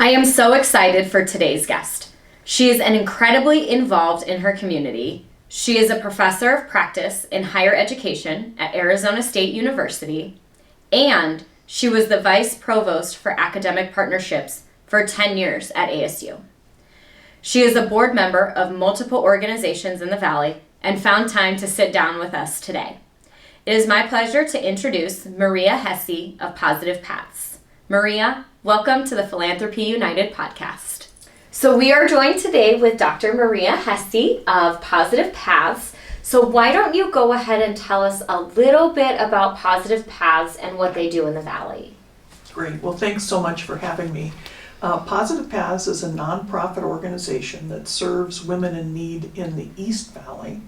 I am so excited for today's guest. She is incredibly involved in her community. She is a professor of practice in higher education at Arizona State University, and she was the vice provost for academic partnerships for 10 years at ASU. She is a board member of multiple organizations in the Valley and found time to sit down with us today. It is my pleasure to introduce Maria Hesse of Positive Paths. Maria, welcome to the Philanthropy United podcast. So we are joined today with Dr. Maria Hesse of Positive Paths. So why don't you go ahead and tell us a little bit about Positive Paths and what they do in the Valley? Great. Well, thanks so much for having me. Positive Paths is a nonprofit organization that serves women in need in the East Valley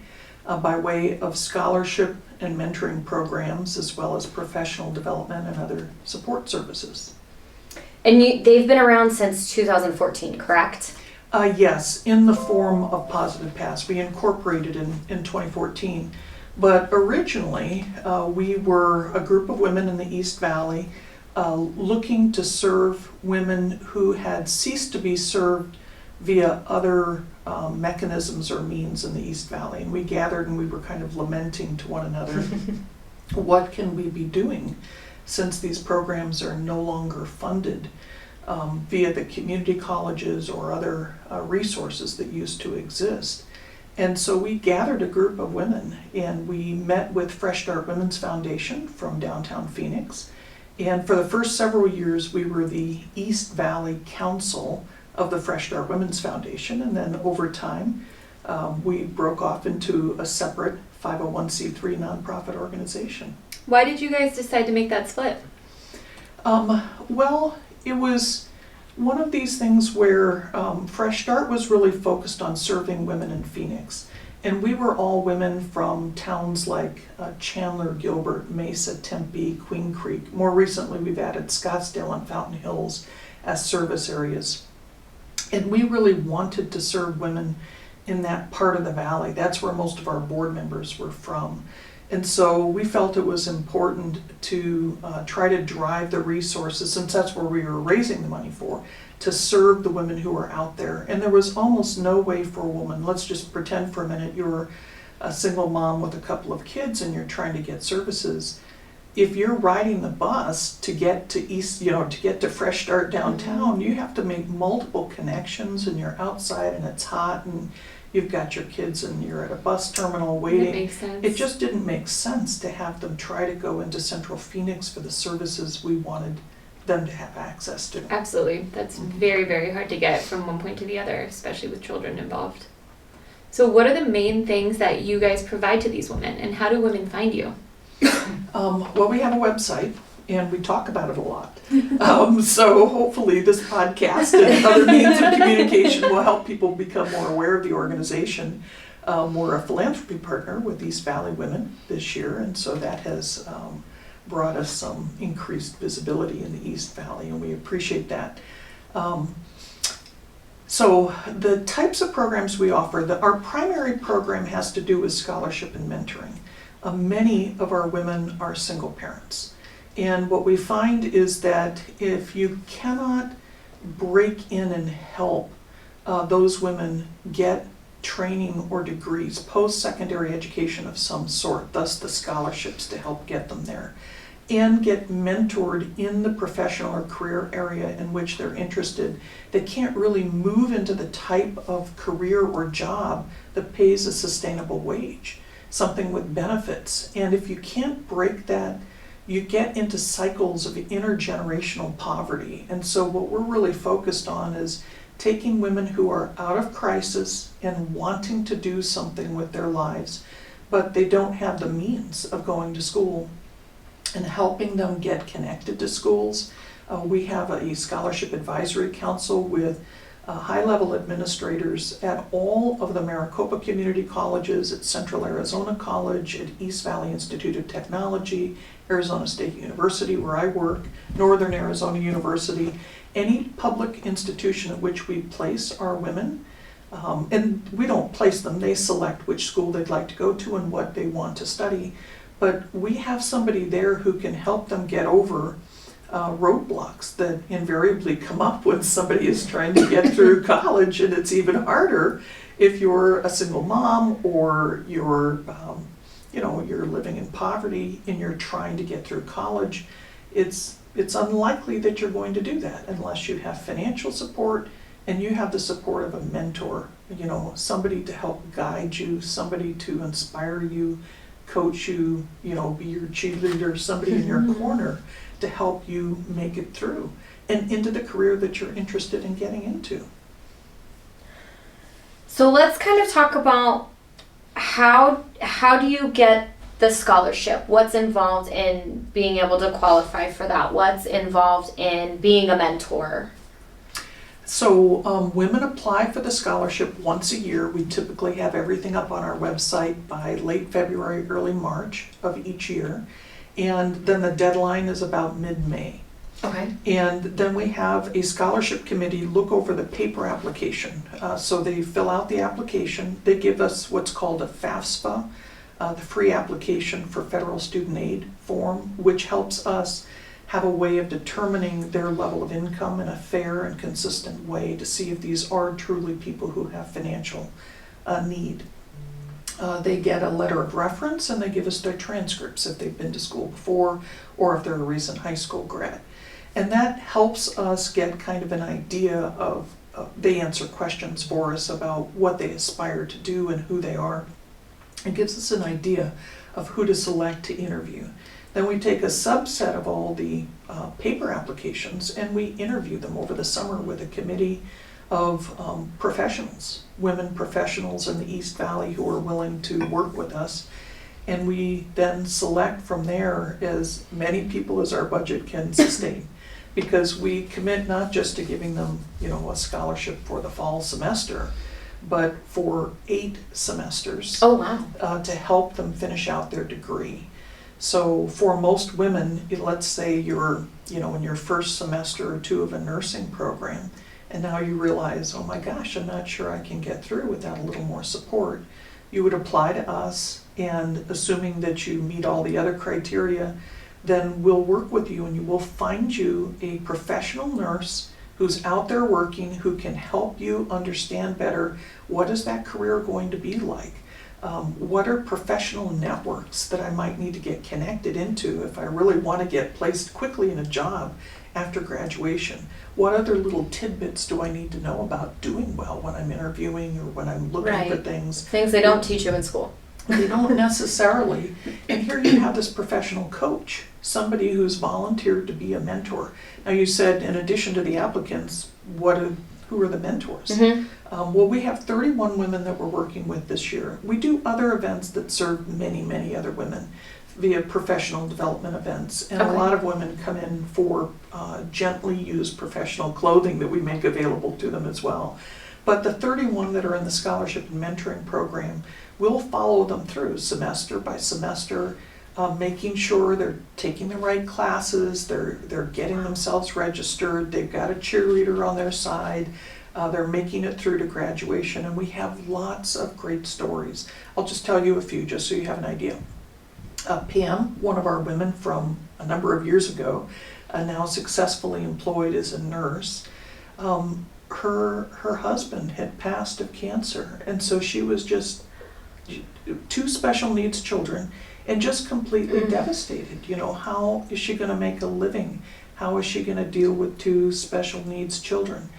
by way of scholarship and mentoring programs, as well as professional development and other support services. And they've been around since 2014, correct? Yes, in the form of Positive Paths. We incorporated in 2014. But originally, we were a group of women in the East Valley looking to serve women who had ceased to be served via other mechanisms or means in the East Valley. And we gathered and we were kind of lamenting to one another, what can we be doing since these programs are no longer funded via the community colleges or other resources that used to exist. And so we gathered a group of women and we met with Fresh Start Women's Foundation from downtown Phoenix. And for the first several years, we were the East Valley Council of the Fresh Start Women's Foundation. And then over time, we broke off into a separate 501c3 nonprofit organization. Why did you guys decide to make that split? Well, it was one of these things where Fresh Start was really focused on serving women in Phoenix. And we were all women from towns like Chandler, Gilbert, Mesa, Tempe, Queen Creek. More recently, we've added Scottsdale and Fountain Hills as service areas. And we really wanted to serve women in that part of the valley. That's where most of our board members were from. And so we felt it was important to try to drive the resources, since that's where we were raising the money for, to serve the women who are out there. And there was almost no way for a woman, let's just pretend for a minute you're a single mom with a couple of kids and you're trying to get services. If you're riding the bus to get to to get to Fresh Start downtown, you have to make multiple connections and you're outside and it's hot and you've got your kids and you're at a bus terminal waiting. That makes sense. It just didn't make sense to have them try to go into Central Phoenix for the services we wanted them to have access to. Absolutely. That's very, very hard to get from one point to the other, especially with children involved. So what are the main things that you guys provide to these women, and how do women find you? Well, we have a website and we talk about it a lot. So hopefully this podcast and other means of communication will help people become more aware of the organization. We're a philanthropy partner with East Valley Women this year, and so that has brought us some increased visibility in the East Valley, and we appreciate that. So the types of programs we offer, our primary program has to do with scholarship and mentoring. Many of our women are single parents. And what we find is that if you cannot break in and help those women get training or degrees, post-secondary education of some sort, thus the scholarships to help get them there, and get mentored in the professional or career area in which they're interested, they can't really move into the type of career or job that pays a sustainable wage, something with benefits. And if you can't break that, you get into cycles of intergenerational poverty. And so what we're really focused on is taking women who are out of crisis and wanting to do something with their lives, but they don't have the means of going to school, and helping them get connected to schools. We have a scholarship advisory council with high-level administrators at all of the Maricopa Community Colleges, at Central Arizona College, at East Valley Institute of Technology, Arizona State University, where I work, Northern Arizona University, any public institution at which we place our women. And we don't place them, they select which school they'd like to go to and what they want to study. But we have somebody there who can help them get over roadblocks that invariably come up when somebody is trying to get through college, and it's even harder if you're a single mom or you're you're living in poverty and you're trying to get through college. It's unlikely that you're going to do that unless you have financial support and you have the support of a mentor, somebody to help guide you, somebody to inspire you, coach you, be your cheerleader, somebody in your corner to help you make it through and into the career that you're interested in getting into. So let's kind of talk about how do you get the scholarship? What's involved in being able to qualify for that? What's involved in being a mentor? So women apply for the scholarship once a year. We typically have everything up on our website by late February, early March of each year. And then the deadline is about mid-May. Okay. And then we have a scholarship committee look over the paper application. So they fill out the application. They give us what's called a FAFSA, the free application for federal student aid form, which helps us have a way of determining their level of income in a fair and consistent way to see if these are truly people who have financial need. They get a letter of reference and they give us their transcripts if they've been to school before or if they're a recent high school grad. And that helps us get kind of an idea of, they answer questions for us about what they aspire to do and who they are. It gives us an idea of who to select to interview. Then we take a subset of all the paper applications and we interview them over the summer with a committee of professionals, women professionals in the East Valley who are willing to work with us. And we then select from there as many people as our budget can sustain. Because we commit not just to giving them, a scholarship for the fall semester, but for 8 semesters. Oh, wow. To help them finish out their degree. So for most women, let's say you're, in your first semester or 2 of a nursing program, and now you realize, oh my gosh, I'm not sure I can get through without a little more support. You would apply to us, and assuming that you meet all the other criteria, then we'll work with you and you will find you a professional nurse who's out there working, who can help you understand better what is that career going to be like. What are professional networks that I might need to get connected into if I really want to get placed quickly in a job after graduation? What other little tidbits do I need to know about doing well when I'm interviewing or when I'm looking for things? Things they don't teach you in school. They don't necessarily. And here you have this professional coach, somebody who's volunteered to be a mentor. Now you said in addition to the applicants, who are the mentors? Mm-hmm. Well, we have 31 women that we're working with this year. We do other events that serve many, many other women via professional development events. And a lot of women come in for gently used professional clothing that we make available to them as well. But the 31 that are in the scholarship and mentoring program, we'll follow them through semester by semester, making sure they're taking the right classes, they're getting themselves registered, they've got a cheerleader on their side, they're making it through to graduation, and we have lots of great stories. I'll just tell you a few just so you have an idea. Pam, one of our women from a number of years ago, now successfully employed as a nurse, her husband had passed of cancer, and so she was just 2 special needs children and just completely devastated. How is she going to make a living? How is she going to deal with 2 special needs children?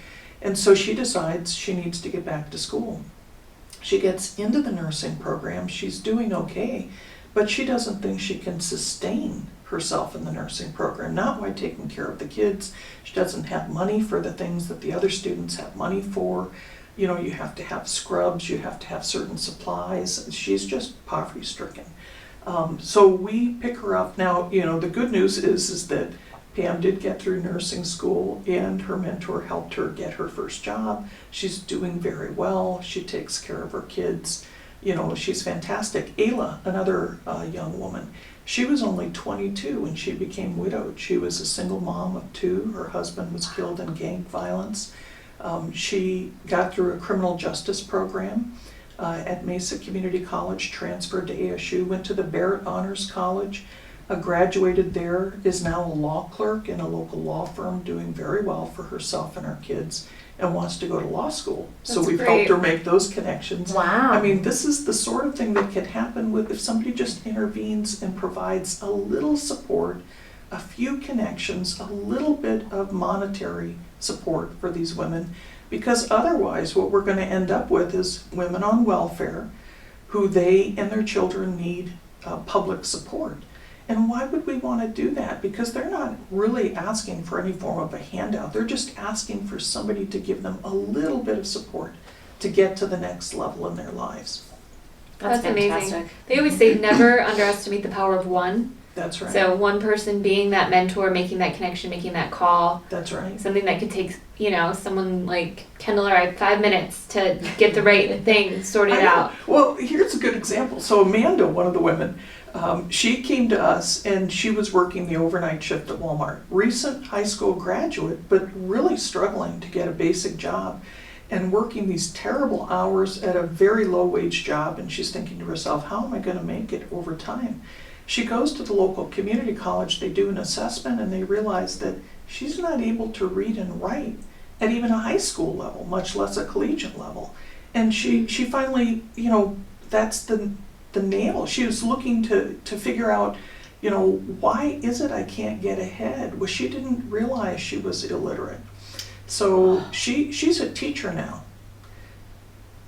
And so she decides she needs to get back to school. She gets into the nursing program. She's doing okay, but she doesn't think she can sustain herself in the nursing program, not by taking care of the kids. She doesn't have money for the things that the other students have money for. You have to have scrubs, you have to have certain supplies. She's just poverty stricken. So we pick her up. Now, the good news is that Pam did get through nursing school and her mentor helped her get her first job. She's doing very well. She takes care of her kids. She's fantastic. Ayla, another young woman, she was only 22 when she became widowed. She was a single mom of 2. Her husband was killed in gang violence. She got through a criminal justice program at Mesa Community College, transferred to ASU, went to the Barrett Honors College, graduated there, is now a law clerk in a local law firm, doing very well for herself and her kids, and wants to go to law school. So That's we've great. helped her make those connections. Wow. I mean, this is the sort of thing that can happen with if somebody just intervenes and provides a little support, a few connections, a little bit of monetary support for these women, because otherwise what we're going to end up with is women on welfare who they and their children need public support. And why would we want to do that? Because they're not really asking for any form of a handout. They're just asking for somebody to give them a little bit of support to get to the next level in their lives. That's amazing. fantastic. They always say never underestimate the power of one. That's right. So one person being that mentor, making that connection, making that call, That's right. something that could take, someone like Kendall or I 5 minutes to get the right thing sorted I know. out. Well, here's a good example. So Amanda, one of the women, she came to us and she was working the overnight shift at Walmart. Recent high school graduate, but really struggling to get a basic job and working these terrible hours at a very low wage job. And she's thinking to herself, how am I going to make it over time? She goes to the local community college, they do an assessment, and they realize that she's not able to read and write at even a high school level, much less a collegiate level. And she finally, that's the nail. She was looking to figure out, why is it I can't get ahead? Well, she didn't realize she was illiterate. So she's a teacher now.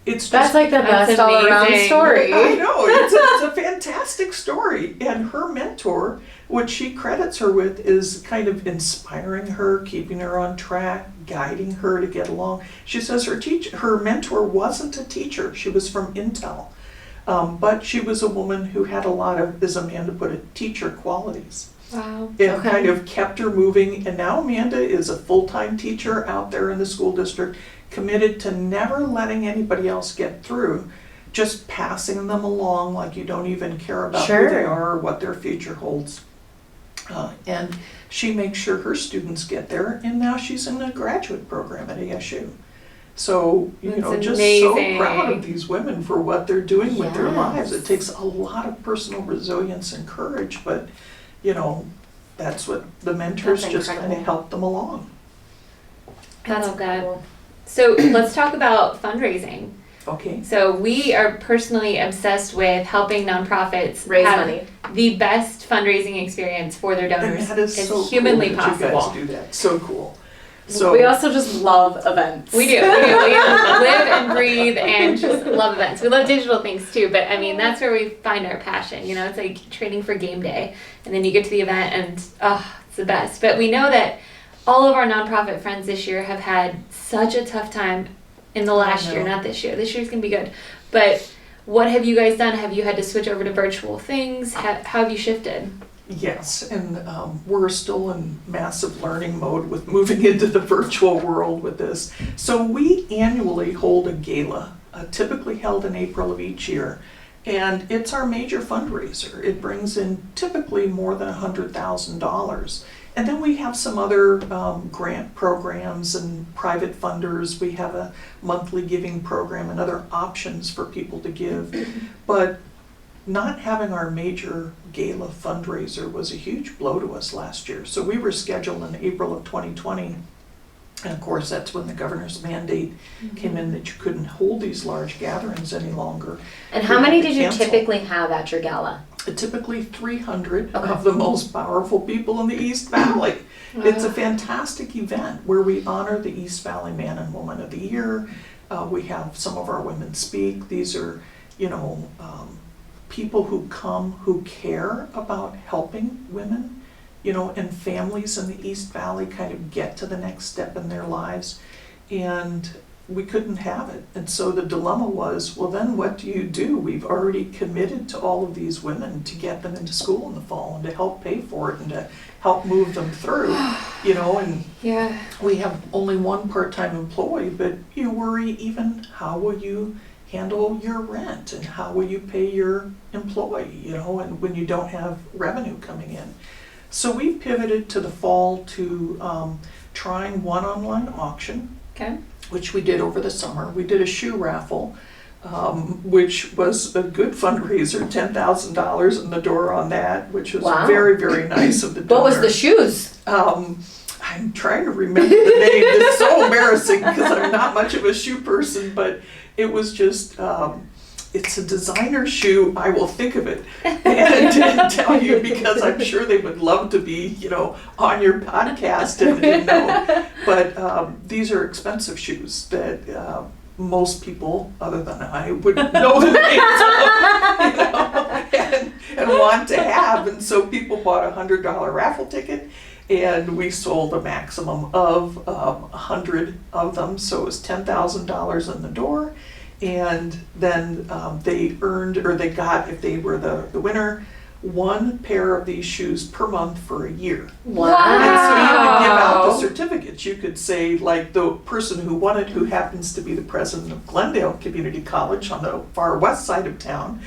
It's just, That's like the That's best all around amazing. story. I know, it's a fantastic story. And her mentor, what she credits her with, is kind of inspiring her, keeping her on track, guiding her to get along. She says her mentor wasn't a teacher. She was from Intel. But she was a woman who had a lot of, as Amanda put it, teacher qualities. Wow. It Okay. kind of kept her moving. And now Amanda is a full-time teacher out there in the school district, committed to never letting anybody else get through, just passing them along like you don't even care about Sure. who they are or what their future holds. And she makes sure her students get there, and now she's in a graduate program at ASU. So, That's just amazing. so proud of these women for what they're doing with their lives. Yes. It takes a lot of personal resilience and courage, but, that's what the mentors That's just kind of incredible. help them along. I love that. Cool. So let's talk about fundraising. Okay. So we are personally obsessed with helping nonprofits Raise have money. the best fundraising experience for their And donors that is as so humanly cool that you possible. guys do that. So cool. So We also just love events. We do. We live and breathe and just love events. We love digital things too, but I mean, that's where we find our passion. It's like training for game day, and then you get to the event and, it's the best. But we know that all of our nonprofit friends this year have had such a tough time in the last year, not this year. This year's going to be good. But what have you guys done? Have you had to switch over to virtual things? How have you shifted? yes, and we're still in massive learning mode with moving into the virtual world with this. So we annually hold a gala, typically held in April of each year. And it's our major fundraiser. It brings in typically more than $100,000. And then we have some other grant programs and private funders. We have a monthly giving program and other options for people to give. But not having our major gala fundraiser was a huge blow to us last year. So we were scheduled in April of 2020. And of course, that's when the governor's mandate came in that you couldn't hold these large gatherings any longer. And how We many had to did you cancel. typically have at your gala? Typically 300 Okay. of the most powerful people in the East Valley. It's a fantastic event where we honor the East Valley Man and Woman of the Year. We have some of our women speak. These are, people who come who care about helping women, and families in the East Valley kind of get to the next step in their lives. And we couldn't have it. And so the dilemma was, well, then what do you do? We've already committed to all of these women to get them into school in the fall and to help pay for it and to help move them through, and Yeah. we have only one part-time employee, but you worry even how will you handle your rent and how will you pay your employee, and when you don't have revenue coming in. So we pivoted to the fall to trying one online auction, Okay. which we did over the summer. We did a shoe raffle which was a good fundraiser, $10,000 in the door on that, which was Wow. very, very nice of the donor. What was the shoes? I'm trying to remember the name. It's so embarrassing because I'm not much of a shoe person, but it was just, it's a designer shoe. I will think of it and tell you because I'm sure they would love to be, on your podcast and know. But these are expensive shoes that most people, other than I, would know the names of, and want to have. And so people bought a $100 raffle ticket. And we sold a maximum of 100 of them, so it was $10,000 in the door. And then they earned, or they got, if they were the winner, one pair of these shoes per month for a year. Wow. And so you could give out the certificates. You could say, like the person who won it, who happens to be the president of Glendale Community College on the far west side of town,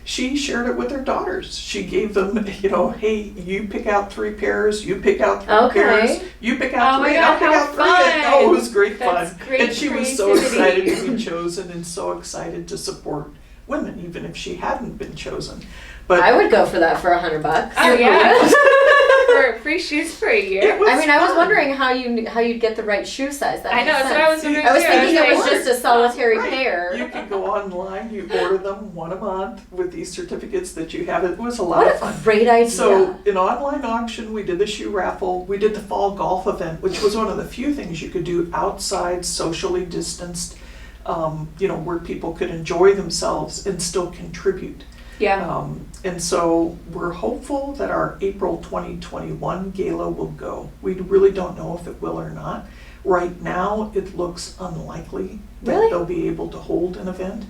she shared it with her daughters. She gave them, hey, you pick out 3 pairs, you pick out 3 pairs, you pick out 3, and I'll pick out 3. And, it was great That's fun. great And she was so creativity. excited to be chosen and so excited to support women, even if she hadn't been chosen. But I would go for that for $100. Oh yeah. For free shoes for a year. It was I mean, I was fun. wondering how you'd get the right shoe size. That I know, makes that's what I was sense. wondering I was too. thinking it was like, just a solitary Right. pair. You can go online, you order them one a month with these certificates that you have. It was a lot What of a fun. great idea. So an online auction, we did the shoe raffle, we did the fall golf event, which was one of the few things you could do outside, socially distanced, where people could enjoy themselves and still contribute. Yeah. And so we're hopeful that our April 2021 gala will go. We really don't know if it will or not. Right now, it looks unlikely that Really? they'll be able to hold an event.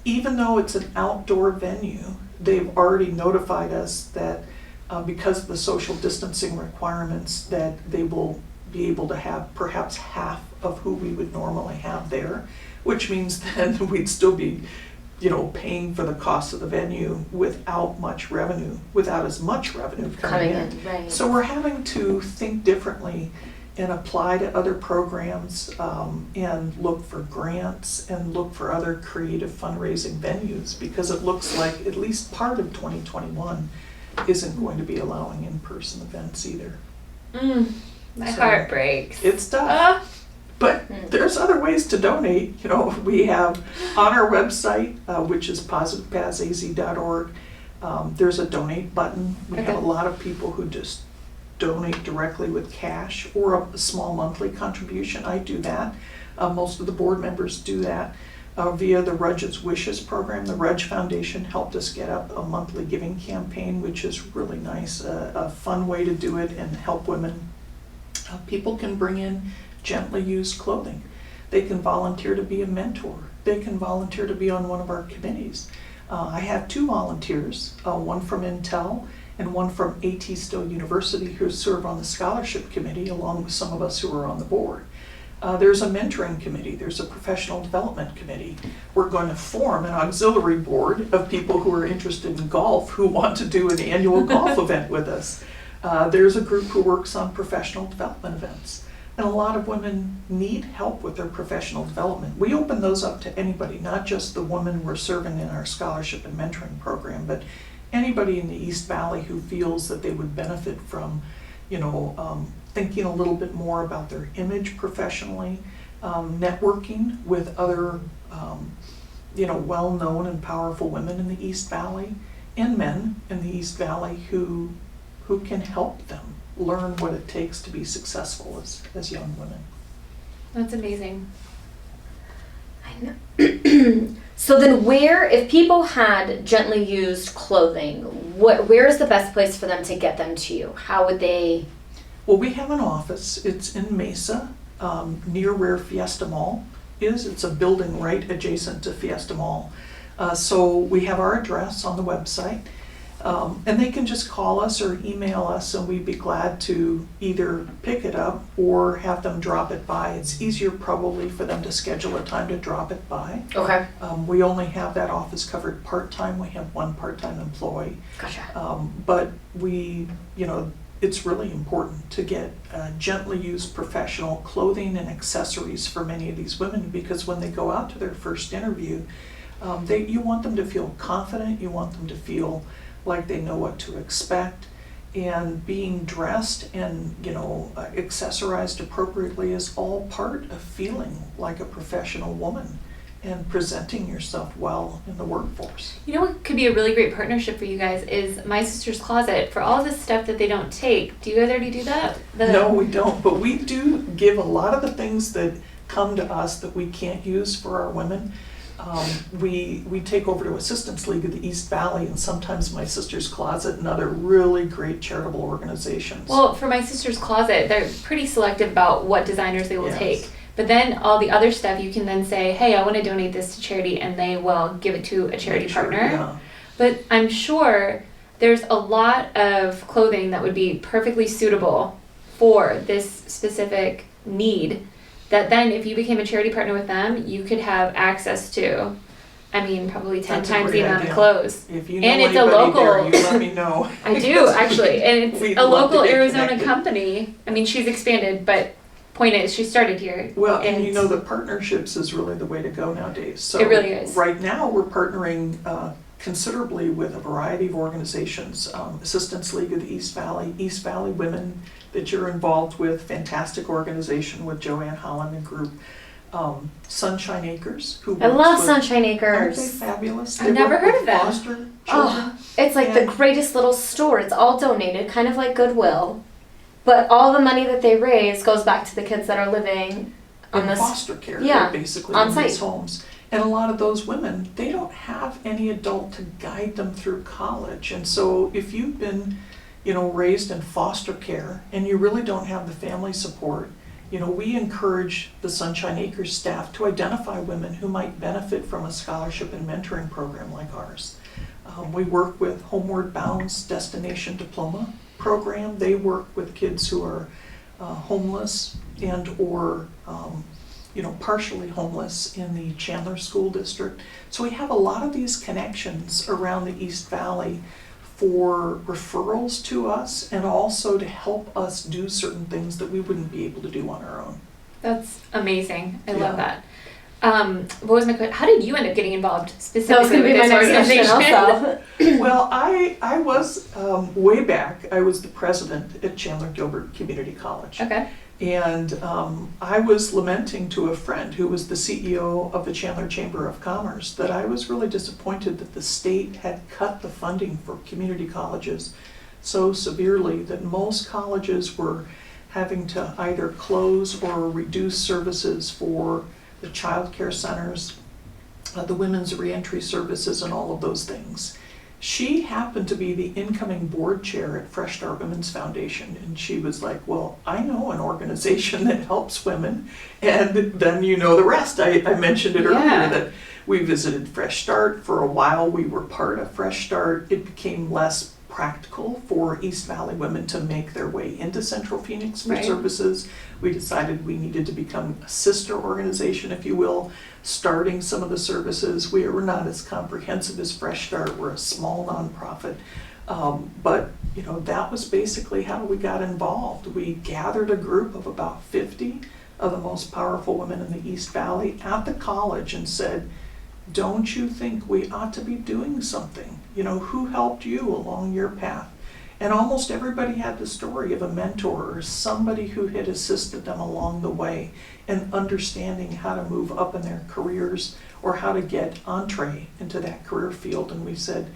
Even though it's an outdoor venue, they've already notified us that because of the social distancing requirements, that they will be able to have perhaps half of who we would normally have there, which means then we'd still be paying for the cost of the venue without as much revenue coming in. Right. So we're having to think differently and apply to other programs and look for grants and look for other creative fundraising venues, because it looks like at least part of 2021 isn't going to be allowing in-person events either. My So, heart breaks. It's tough. But there's other ways to donate. We have on our website, which is positivepazaz.org, there's a donate button. We have a lot of people who just donate directly with cash or a small monthly contribution. I do that. Most of the board members do that via the Rudge's Wishes program. The Rudge Foundation helped us get up a monthly giving campaign, which is really nice, a fun way to do it and help women. People can bring in gently used clothing. They can volunteer to be a mentor. They can volunteer to be on one of our committees. I have 2 volunteers, one from Intel and one from A.T. Still University, who serve on the scholarship committee along with some of us who are on the board. There's a mentoring committee, there's a professional development committee. We're going to form an auxiliary board of people who are interested in golf who want to do an annual golf event with us. There's a group who works on professional development events. And a lot of women need help with their professional development. We open those up to anybody, not just the women we're serving in our scholarship and mentoring program, but anybody in the East Valley who feels that they would benefit from, thinking a little bit more about their image professionally, networking with other, well-known and powerful women in the East Valley and men in the East Valley who can help them learn what it takes to be successful as young women. That's amazing. I know. So then if people had gently used clothing, where is the best place for them to get them to you? How would they? Well, we have an office. It's in Mesa, near where Fiesta Mall is. It's a building right adjacent to Fiesta Mall. So we have our address on the website. And they can just call us or email us, and we'd be glad to either pick it up or have them drop it by. It's easier probably for them to schedule a time to drop it by. Okay. We only have that office covered part-time. We have 1 part-time employee. Gotcha. But we, it's really important to get gently used professional clothing and accessories for many of these women, because when they go out to their first interview, you want them to feel confident, you want them to feel like they know what to expect, and being dressed and accessorized appropriately is all part of feeling like a professional woman and presenting yourself well in the workforce. You know what could be a really great partnership for you guys is My Sister's Closet. For all this stuff that they don't take, do you guys already do that? No, we don't, but we do give a lot of the things that come to us that we can't use for our women. We take over to Assistance League of the East Valley, and sometimes My Sister's Closet and other really great charitable organizations. Well, for My Sister's Closet, they're pretty selective about what designers they will Yes. take. But then all the other stuff, you can then say, hey, I want to donate this to charity, and they will give it to a charity partner. Yeah. But I'm sure there's a lot of clothing that would be perfectly suitable for this specific need, that then if you became a charity partner with them, you could have access to, probably 10 That's a times the great amount idea. of clothes. If you know And it's a anybody local- there, you let me know. I do, actually. And it's We'd a love to local get Arizona connected. company. She's expanded, but point is, she started here. Well, and the partnerships is really the way to go nowadays. So It really is. Right now, we're partnering considerably with a variety of organizations. Assistance League of the East Valley Women that you're involved with, fantastic organization with Joanne Holland and group. Sunshine Acres, who I works love with- Sunshine Aren't they Acres. fabulous? I've They never work heard with of them. Foster children. Oh, it's like the And- greatest little store. It's all donated, kind of like Goodwill. But all the money that they raise goes back to the kids that are living on in this. foster care, yeah, they're basically on in site. these homes. And a lot of those women, they don't have any adult to guide them through college. And so if you've been, raised in foster care and you really don't have the family support, we encourage the Sunshine Acres staff to identify women who might benefit from a scholarship and mentoring program like ours. We work with Homeward Bound's Destination Diploma program. They work with kids who are homeless and or partially homeless in the Chandler School District. So we have a lot of these connections around the East Valley for referrals to us and also to help us do certain things that we wouldn't be able to do on our own. That's amazing. I Yeah. love that. What was my question? How did you end up getting involved That was specifically going to be with my this next question organization? also. Well, I was, way back, I was the president at Chandler Gilbert Community College. Okay. And I was lamenting to a friend who was the CEO of the Chandler Chamber of Commerce that I was really disappointed that the state had cut the funding for community colleges so severely that most colleges were having to either close or reduce services for the child care centers, the women's reentry services, and all of those things. She happened to be the incoming board chair at Fresh Start Women's Foundation, and she was like, well, I know an organization that helps women, and then you know the rest. I mentioned it Yeah. earlier that we visited Fresh Start. For a while we were part of Fresh Start. It became less practical for East Valley women to make their way into Central Phoenix for Right. services. We decided we needed to become a sister organization, if you will, starting some of the services. We were not as comprehensive as Fresh Start. We're a small nonprofit. But that was basically how we got involved. We gathered a group of about 50 of the most powerful women in the East Valley at the college and said, don't you think we ought to be doing something? Who helped you along your path? And almost everybody had the story of a mentor or somebody who had assisted them along the way and understanding how to move up in their careers or how to get entree into that career field. And we said,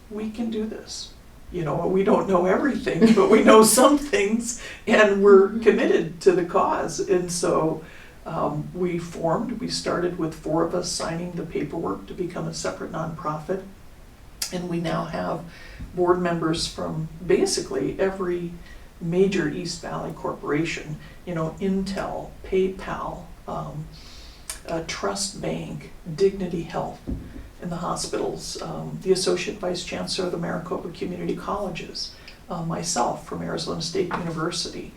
we can do this. We don't know everything, but we know some things, and we're committed to the cause. And so we started with 4 of us signing the paperwork to become a separate nonprofit. And we now have board members from basically every major East Valley corporation, Intel, PayPal, Trust Bank, Dignity Health in the hospitals, the Associate Vice Chancellor of the Maricopa Community Colleges, myself from Arizona State University.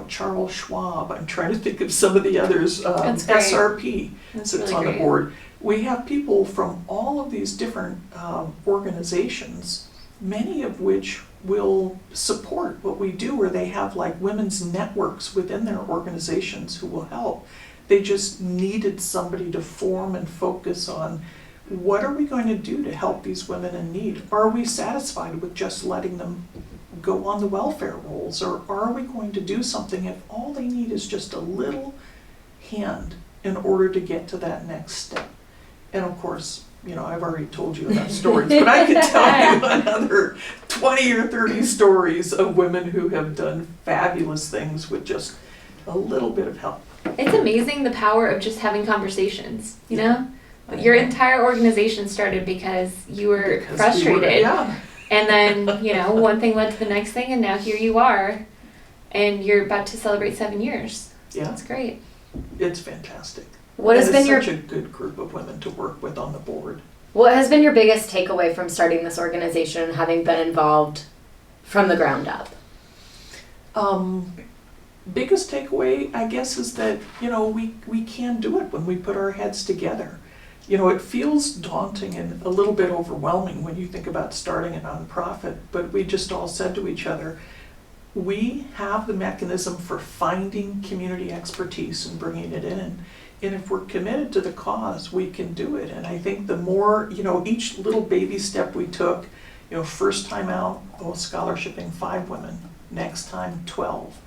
Charles Schwab, I'm trying to think of some of the others, That's great. SRP That's sits really on the great. board. We have people from all of these different organizations many of which will support what we do, or they have like women's networks within their organizations who will help. They just needed somebody to form and focus on, what are we going to do to help these women in need? Are we satisfied with just letting them go on the welfare rolls, or are we going to do something if all they need is just a little hand in order to get to that next step? And of course, I've already told you enough stories, but I could tell you another 20 or 30 stories of women who have done fabulous things with just a little bit of help. It's amazing the power of just having conversations, Your entire organization started because you were frustrated. Yeah. And then, one thing led to the next thing, and now here you are, and you're about to celebrate 7 years. Yeah. That's great. It's fantastic. What has been such a good group of women to work with on the board. What has been your biggest takeaway from starting this organization and having been involved from the ground up? Biggest takeaway, I guess, is that, we can do it when we put our heads together. It feels daunting and a little bit overwhelming when you think about starting a nonprofit, but we just all said to each other, we have the mechanism for finding community expertise and bringing it in. And if we're committed to the cause, we can do it. And I think the more, each little baby step we took, first time out, scholarshiping 5 women, next time 12.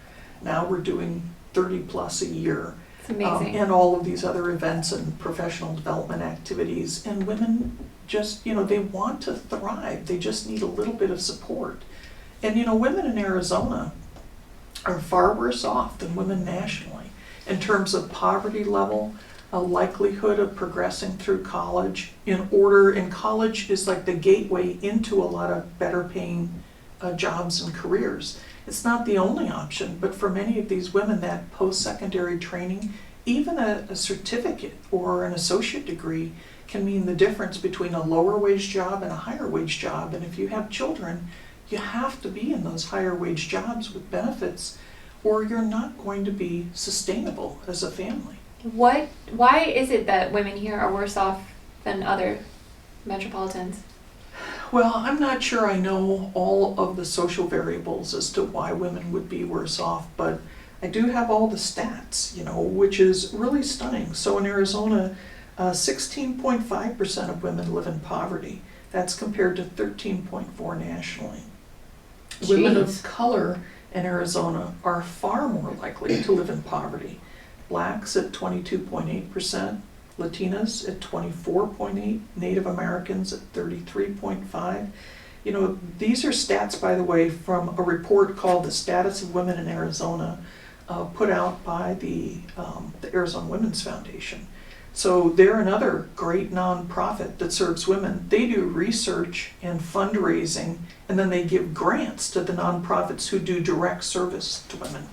Now we're doing 30 plus a year. It's amazing. And all of these other events and professional development activities. And women just, they want to thrive. They just need a little bit of support. And, women in Arizona are far worse off than women nationally in terms of poverty level, a likelihood of progressing through college. And college is like the gateway into a lot of better paying jobs and careers. It's not the only option, but for many of these women, that post-secondary training, even a certificate or an associate degree, can mean the difference between a lower wage job and a higher wage job. And if you have children, you have to be in those higher wage jobs with benefits, or you're not going to be sustainable as a family. Why is it that women here are worse off than other metropolitans? Well, I'm not sure I know all of the social variables as to why women would be worse off, but I do have all the stats, which is really stunning. So in Arizona, 16.5% of women live in poverty. That's compared to 13.4% nationally. Jeez. Women of color in Arizona are far more likely to live in poverty. Blacks at 22.8%, Latinas at 24.8%, Native Americans at 33.5%. These are stats, by the way, from a report called The Status of Women in Arizona, put out by the Arizona Women's Foundation. So they're another great nonprofit that serves women. They do research and fundraising, and then they give grants to the nonprofits who do direct service to women.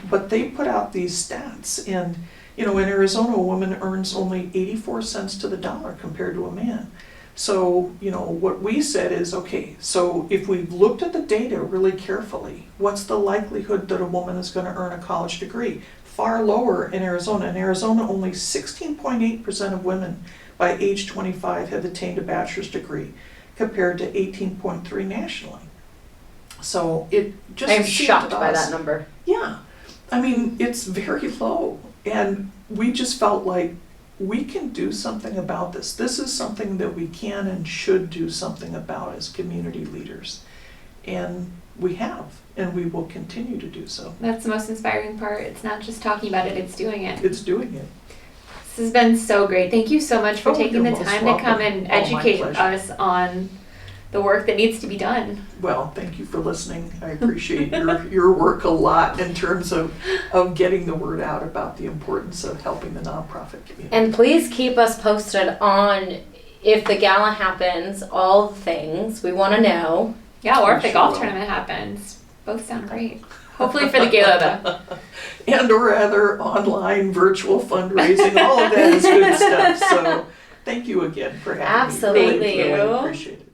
But they put out these stats, and in Arizona, a woman earns only 84 cents to the dollar compared to a man. So, what we said is, okay, so if we've looked at the data really carefully, what's the likelihood that a woman is going to earn a college degree? Far lower in Arizona. In Arizona, only 16.8% of women by age 25 have attained a bachelor's degree, compared to 18.3% nationally. So it just I'm seemed shocked to by us- that number. Yeah, I mean, it's very low, and we just felt like we can do something about this. This is something that we can and should do something about as community leaders, and we have, and we will continue to do so. That's the most inspiring part. It's not just talking about it, it's doing it. It's doing it. This has been so great. Thank you so much for taking the you're most time to come welcome. and Oh, my educate pleasure. us on the work that needs to be done. Well, thank you for listening. I appreciate your work a lot in terms of getting the word out about the importance of helping the nonprofit community. And please keep us posted on if the gala happens, all the things. We want to know. Yeah, or if the Sure golf will. tournament happens. Both sound great. Hopefully for the gala though. And or other online virtual fundraising, all of that is good stuff. So thank you again for having me. Absolutely. Really appreciate it.